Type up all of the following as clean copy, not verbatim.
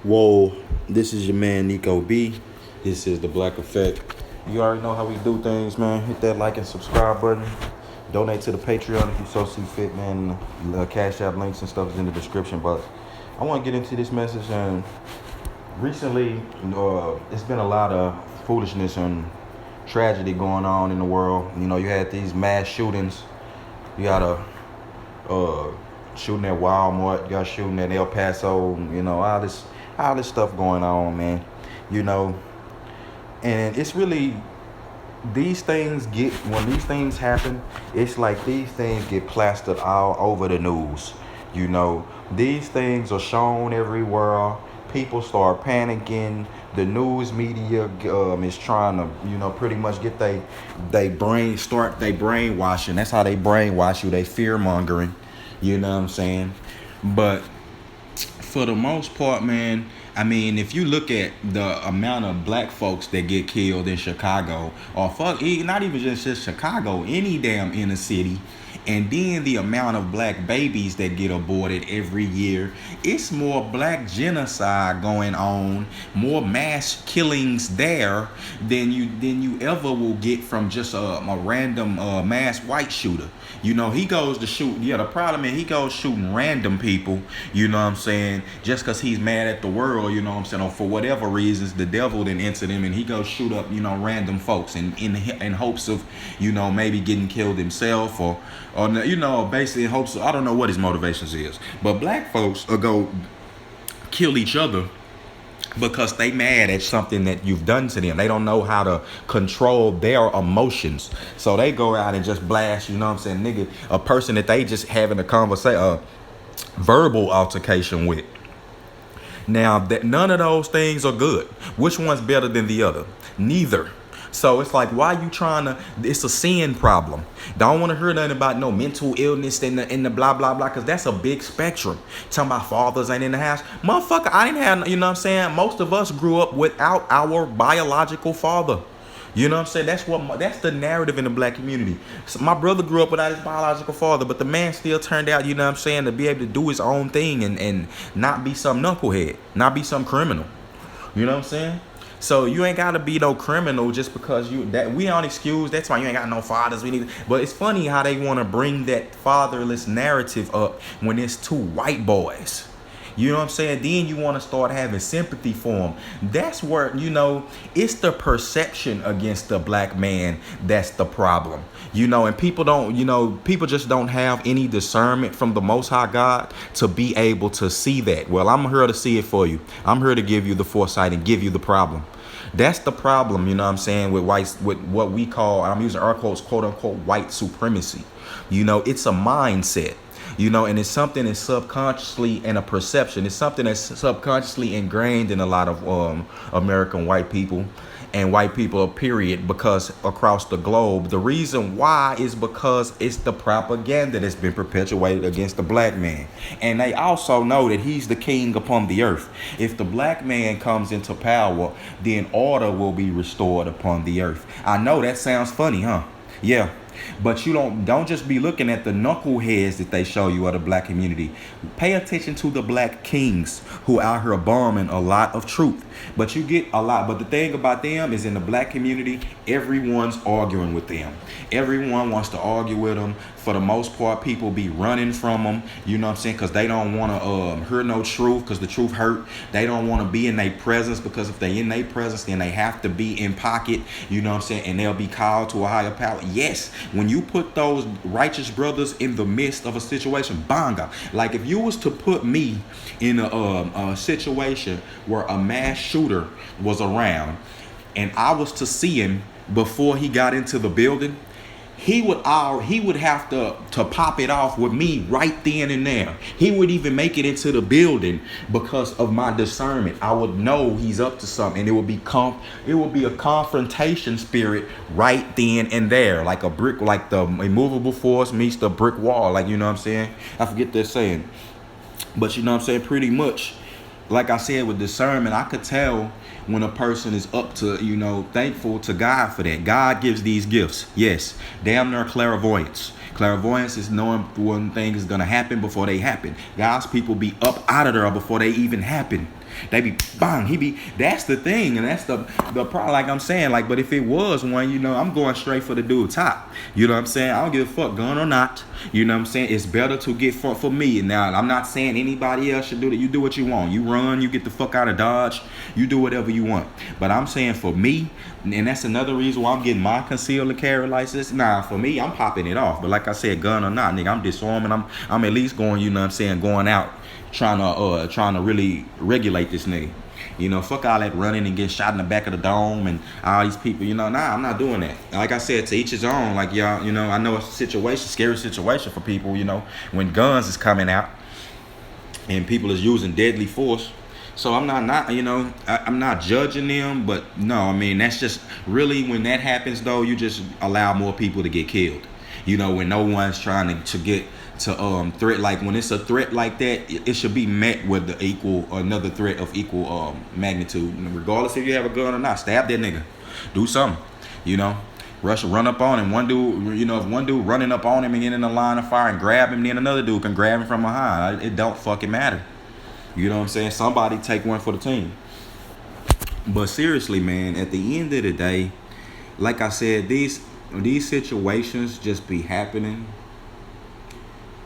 Whoa, this is your man Nico B. This is the Black Effect. You already know how we do things, man. Hit that like and subscribe button. Donate to the Patreon if you so see fit, man. The Cash App links and stuff is in the description box. I want to get into this message, and recently, it's been a lot of foolishness and tragedy going on in the world. You know, you had these mass shootings. You got shooting at Walmart. You got shooting at El Paso. You know, all this stuff going on, man. You know, and it's really when these things happen, it's like these things get plastered all over the news. You know, these things are shown everywhere. People start panicking. The news media is trying to, pretty much get they brainwashing. That's how they brainwash you. They fear mongering. You know what I'm saying? But for the most part, man, I mean, if you look at the amount of black folks that get killed in Chicago, or not even just Chicago, any damn inner city, and then the amount of black babies that get aborted every year, it's more black genocide going on, more mass killings there than you ever will get from just a random mass white shooter. You know, he goes to shoot. Yeah, the problem is he goes shooting random people. You know what I'm saying? Just because he's mad at the world. You know what I'm saying? Or for whatever reasons, the devil didn't enter them, and he goes shoot up, random folks in hopes of, maybe getting killed himself or basically in hopes of, I don't know what his motivations is. But black folks will go kill each other because they mad at something that you've done to them. They don't know how to control their emotions. So they go out and just blast, nigga, a person that they just having a conversation, a verbal altercation with. Now, that none of those things are good. Which one's better than the other? Neither. So it's like, why you trying to? It's a sin problem. Don't want to hear nothing about no mental illness and the blah blah blah, because that's a big spectrum. Talking about fathers ain't in the house, motherfucker. I ain't had, you know what I'm saying. Most of us grew up without our biological father. You know what I'm saying? That's the narrative in the black community. So my brother grew up without his biological father, but the man still turned out, you know what I'm saying, to be able to do his own thing and not be some knucklehead, not be some criminal. You know what I'm saying? So you ain't gotta be no criminal just because we don't excuse. That's why you ain't got no fathers. But it's funny how they want to bring that fatherless narrative up when it's two white boys. You know what I'm saying? Then you want to start having sympathy for them. That's where, it's the perception against the black man that's the problem. And people just don't have any discernment from the Most High God to be able to see that. Well, I'm here to see it for you. I'm here to give you the foresight and give you the problem. That's the problem, you know what I'm saying, with what we call, I'm using air quotes, quote unquote, white supremacy. It's a mindset. And it's something that's subconsciously, and a perception. It's something that's subconsciously ingrained in a lot of American white people and white people, period, because across the globe, the reason why is because it's the propaganda that's been perpetuated against the black man. And they also know that he's the king upon the earth. If the black man comes into power, then order will be restored upon the earth. I know that sounds funny, huh? Yeah. But you don't just be looking at the knuckleheads that they show you of the black community. Pay attention to the black kings who out here bombing a lot of truth. But you get a lot. But the thing about them is, in the black community, everyone's arguing with them. Everyone wants to argue with them. For the most part, people be running from them. You know what I'm saying? Because they don't want to hear no truth, because the truth hurt. They don't want to be in their presence, because if they in their presence, then they have to be in pocket. You know what I'm saying? And they'll be called to a higher power. Yes, when you put those righteous brothers in the midst of a situation, banga. Like if you was to put me in a situation where a mass shooter was around, and I was to see him before he got into the building, he would have to pop it off with me right then and there. He would even make it into the building because of my discernment. I would know he's up to something, and it would be a confrontation spirit right then and there, like a brick, like the immovable force meets the brick wall. Like, you know what I'm saying? I forget that saying, but you know what I'm saying. Pretty much, like I said, with discernment, I could tell when a person is up to, thankful to God for that. God gives these gifts. Yes, damn near clairvoyance. Clairvoyance is knowing when things is going to happen before they happen. God's people be up out of there before they even happen. They be bang. That's the thing, and that's the problem. Like I'm saying, like, but if it was one, I'm going straight for the dude top. You know what I'm saying? I don't give a fuck, gun or not. You know what I'm saying? It's better to get for me. Now, I'm not saying anybody else should do that. You do what you want. You run, you get the fuck out of Dodge. You do whatever you want. But I'm saying for me, and that's another reason why I'm getting my concealed and carry license. Nah, for me, I'm popping it off. But like I said, gun or not, nigga, I'm disarming. I'm at least going, going out trying to really regulate this nigga. Fuck all that running and getting shot in the back of the dome and all these people. Nah, I'm not doing that. Like I said, to each his own. Like y'all, I know it's a scary situation for people. When guns is coming out and people is using deadly force. So I'm I'm not judging them, but no, I mean that's just really when that happens though, you just allow more people to get killed. When no one's trying to get to threat, like when it's a threat like that, it should be met with another threat of equal magnitude. Regardless if you have a gun or not, stab that nigga, do something. Run up on him. One dude, if one dude running up on him and get in the line of fire and grab him, then another dude can grab him from behind. It don't fucking matter. You know what I'm saying? Somebody take one for the team. But seriously, man, at the end of the day, like I said, these situations just be happening.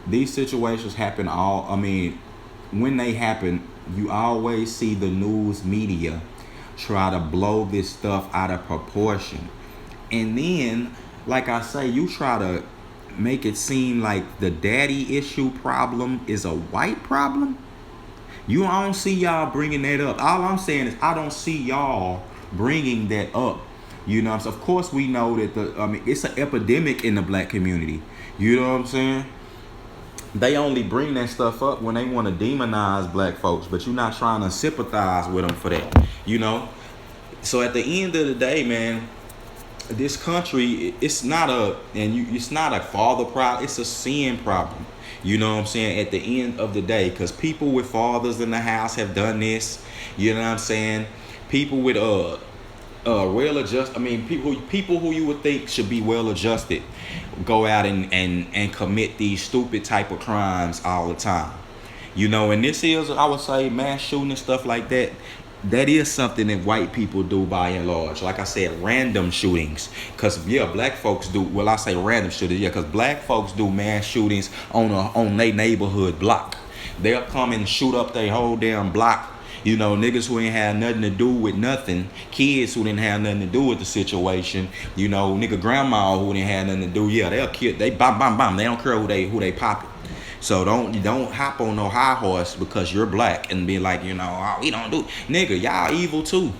These situations happen when they happen, you always see the news media try to blow this stuff out of proportion. And then, like I say, you try to make it seem like the daddy issue problem is a white problem. I don't see y'all bringing that up. All I'm saying is I don't see y'all bringing that up. So of course we know that it's an epidemic in the black community. You know what I'm saying? They only bring that stuff up when they want to demonize black folks, but you're not trying to sympathize with them for that. So at the end of the day, man, this country, it's not a father problem. It's a sin problem. You know what I'm saying? At the end of the day, because people with fathers in the house have done this. You know what I'm saying? People with well adjusted. People who you would think should be well adjusted, go out and commit these stupid type of crimes all the time. And this is, I would say, mass shooting and stuff like that. That is something that white people do by and large. Like I said, random shootings. Because, black folks do, well, I say random shootings, because black folks do mass shootings on their neighborhood block. They'll come and shoot up their whole damn block. Niggas who ain't had nothing to do with nothing. Kids who didn't have nothing to do with the situation. Nigga grandma who didn't have nothing to do. Yeah, they'll kill. They bam. They don't care who they popping. So don't hop on no high horse because you're black and be like, oh, we don't do. Nigga, y'all evil too.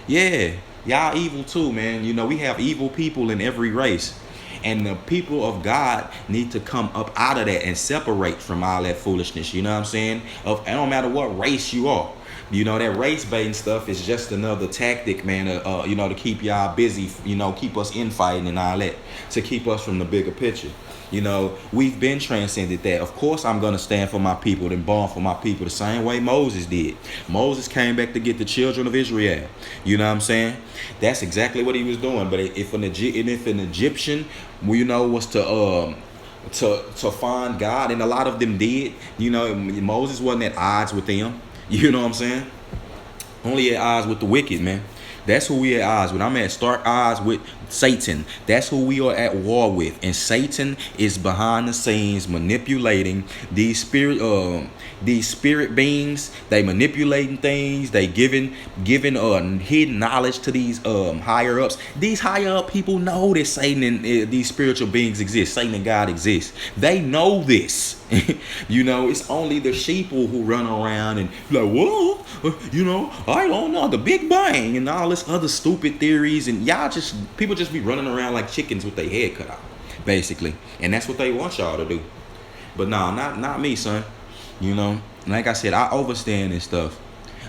Yeah, y'all evil too, man. We have evil people in every race. And the people of God need to come up out of that and separate from all that foolishness. You know what I'm saying? It don't matter what race you are. That race baiting stuff is just another tactic, man, to keep y'all busy, keep us infighting and all that, to keep us from the bigger picture. We've been transcended that. Of course, I'm going to stand for my people and born for my people the same way Moses did. Moses came back to get the children of Israel. You know what I'm saying? That's exactly what he was doing. But if an Egyptian, was to find God, and a lot of them did, Moses wasn't at odds with them. You know what I'm saying? Only at odds with the wicked, man. That's who we at odds with. I'm at stark odds with Satan. That's who we are at war with. And Satan is behind the scenes manipulating these spirit beings. They manipulating things. They giving hidden knowledge to these higher ups. These higher up people know that Satan and these spiritual beings exist. Satan and God exist. They know this. It's only the sheeple who run around and like, whoa, I don't know, the Big Bang and all this other stupid theories, and people just be running around like chickens with their head cut out, basically, and that's what they want y'all to do. But no, not me, son. Like I said, I understand this stuff.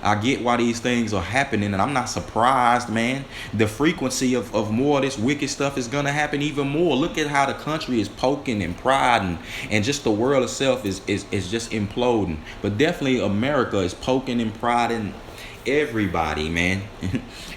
I get why these things are happening, and I'm not surprised, man. The frequency of more of this wicked stuff is going to happen even more. Look at how the country is poking and prodding, and just the world itself is just imploding. But definitely America is poking and prodding everybody, man.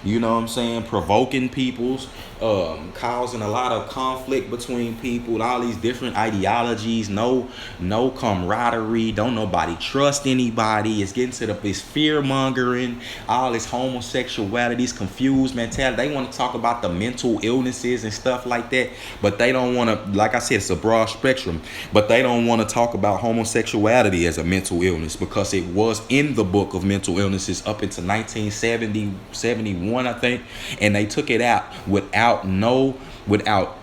You know what I'm saying? Provoking people's, causing a lot of conflict between people, all these different ideologies, no camaraderie, don't nobody trust anybody. It's getting to this fear mongering, all this homosexuality, this confused mentality. They want to talk about the mental illnesses and stuff like that, but they don't want to, like I said, it's a broad spectrum, but they don't want to talk about homosexuality as a mental illness because it was in the book of mental illnesses up into 1970, 71, I think, and they took it out without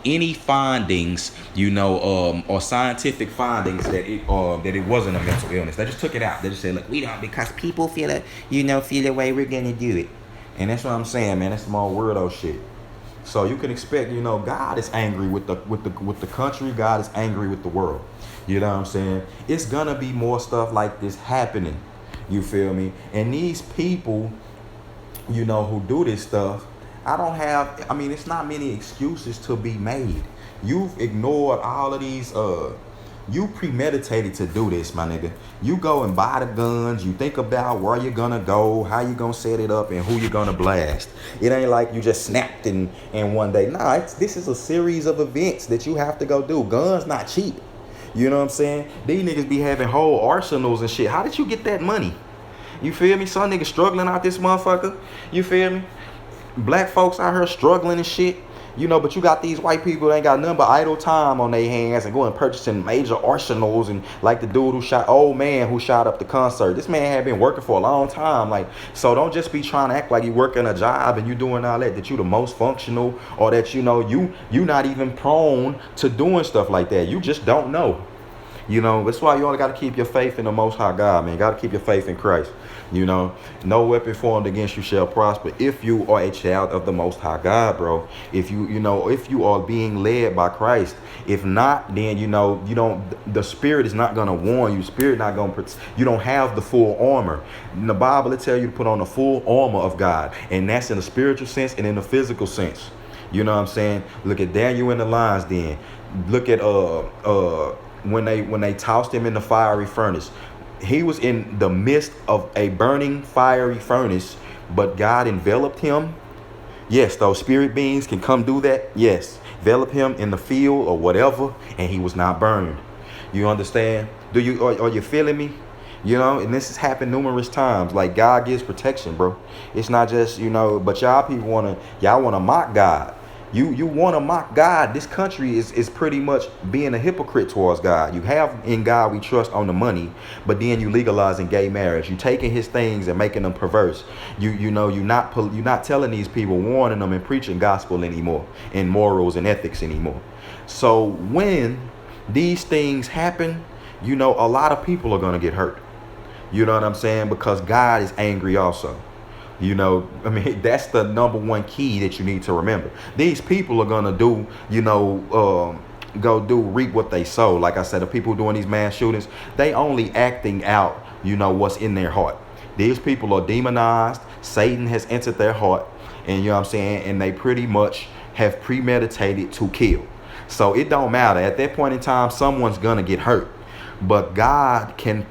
any findings, or scientific findings that it wasn't a mental illness. They just took it out. They just said, look, we don't, because people feel it, feel the way we're gonna do it. And that's what I'm saying, man. That's some more weirdo shit. So you can expect, God is angry with the country. God is angry with the world. You know what I'm saying? It's gonna be more stuff like this happening. You feel me? And these people, who do this stuff, it's not many excuses to be made. You've ignored all of these, you premeditated to do this, my nigga. You go and buy the guns, you think about where you're gonna go, how you gonna set it up, and who you're gonna blast. It ain't like you just snapped in one day. Nah, this is a series of events that you have to go do. Guns not cheap. You know what I'm saying? These niggas be having whole arsenals and shit. How did you get that money? You feel me? Some niggas struggling out this motherfucker. You feel me? Black folks out here struggling and shit. But you got these white people that ain't got nothing but idle time on their hands and going purchasing major arsenals, and like the dude old man who shot up the concert. This man had been working for a long time. Like, so don't just be trying to act like you working a job and you doing all that you the most functional, or that you not even prone to doing stuff like that. You just don't know. That's why you only got to keep your faith in the Most High God, man. Got to keep your faith in Christ. No weapon formed against you shall prosper if you are a child of the Most High God, bro. If if you are being led by Christ. If not, then you don't. The Spirit is not gonna warn you. Spirit not gonna. You don't have the full armor. In the Bible, it tells you to put on the full armor of God, and that's in the spiritual sense and in the physical sense. You know what I'm saying? Look at Daniel in the lion's den. Look at when they tossed him in the fiery furnace. He was in the midst of a burning fiery furnace, but God enveloped him. Yes, those spirit beings can come do that. Yes, envelop him in the field or whatever, and he was not burned. You understand? Are you feeling me? And this has happened numerous times. Like, God gives protection, bro. It's not just, but y'all people wanna mock God. You want to mock God. This country is pretty much being a hypocrite towards God. You have in God we trust on the money, but then you legalizing gay marriage. You taking his things and making them perverse. You're not telling these people, warning them and preaching gospel anymore, and morals and ethics anymore. So when these things happen, a lot of people are gonna get hurt. You know what I'm saying? Because God is angry also. That's the number one key that you need to remember. These people are gonna do, reap what they sow. Like I said, the people doing these mass shootings, they only acting out, what's in their heart. These people are demonized. Satan has entered their heart, and and they pretty much have premeditated to kill. So it don't matter. At that point in time, someone's gonna get hurt, but God can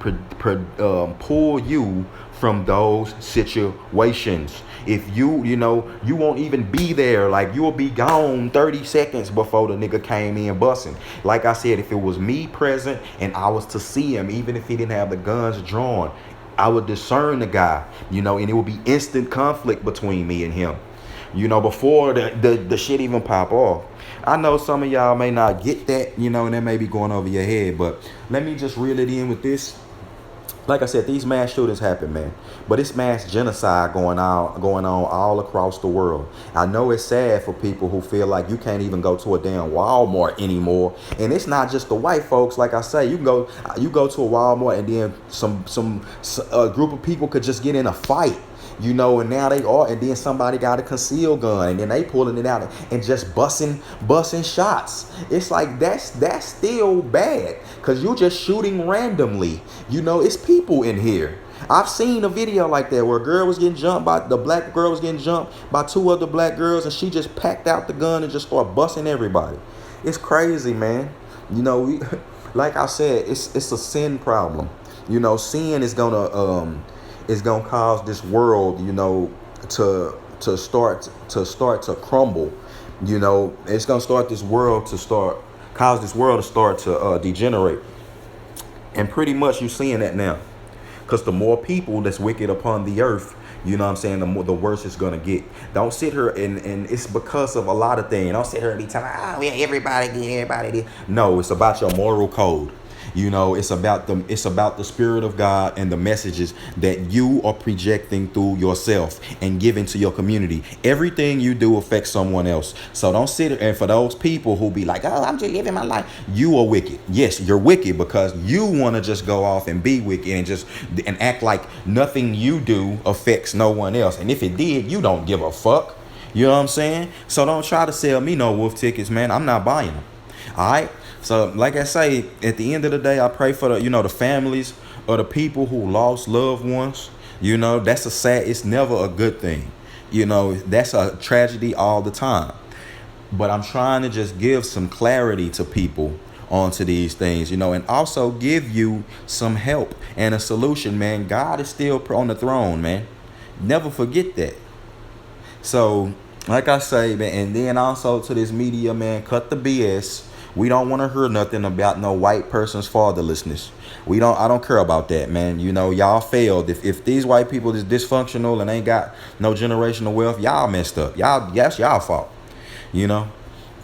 pull you from those situations. If you won't even be there. Like, you'll be gone 30 seconds before the nigga came in busting. Like I said, if it was me present and I was to see him, even if he didn't have the guns drawn, I would discern the guy, and it would be instant conflict between me and him, before the shit even pop off. I know some of y'all may not get that, and that may be going over your head, but let me just reel it in with this. Like I said, these mass shootings happen, man. But it's mass genocide going on all across the world. I know it's sad for people who feel like you can't even go to a damn Walmart anymore. And it's not just the white folks. Like I say, you go to a Walmart and then a group of people could just get in a fight. And now they are, and then somebody got a concealed gun, and then they pulling it out and just busting shots. It's like that's still bad, because you're just shooting randomly. It's people in here. I've seen a video like that where the black girl was getting jumped by two other black girls, and she just packed out the gun and just started busting everybody. It's crazy, man. Like I said, it's a sin problem. Sin is gonna It's gonna cause this world, to crumble. It's gonna start this world to start cause this world to start to degenerate. And pretty much you're seeing that now. Because the more people that's wicked upon the earth, you know what I'm saying, the worse it's gonna get. Don't sit here and it's because of a lot of things. Don't sit here and be telling, yeah, everybody good, everybody did. No, it's about your moral code. It's about the spirit of God and the messages that you are projecting through yourself and giving to your community. Everything you do affects someone else. So don't sit and for those people who be like, oh, I'm just living my life. You are wicked. Yes, you're wicked because you want to just go off and be wicked and act like nothing you do affects no one else. And if it did, you don't give a fuck. You know what I'm saying? So don't try to sell me no wolf tickets, man. I'm not buying them. All right. So, like I say, at the end of the day, I pray for the families of the people who lost loved ones. That's it's never a good thing. That's a tragedy all the time. But I'm trying to just give some clarity to people onto these things, and also give you some help and a solution, man. God is still on the throne, man. Never forget that. So, like I say, man, and then also to this media, man, cut the BS. We don't want to hear nothing about no white person's fatherlessness. I don't care about that, man. Y'all failed. If these white people is dysfunctional and ain't got no generational wealth, y'all messed up. That's y'all fault. You know.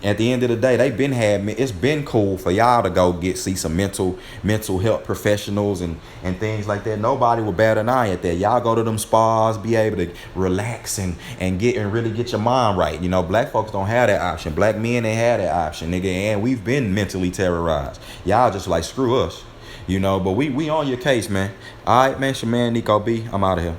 At the end of the day, it's been cool for y'all to see some mental health professionals and things like that. Nobody will bat an eye at that. Y'all go to them spas, be able to relax and really get your mind right. Black folks don't have that option. Black men ain't have that option, nigga. And we've been mentally terrorized. Y'all just like screw us. But we on your case, man. All right, man. It's your man Nico B. I'm out of here.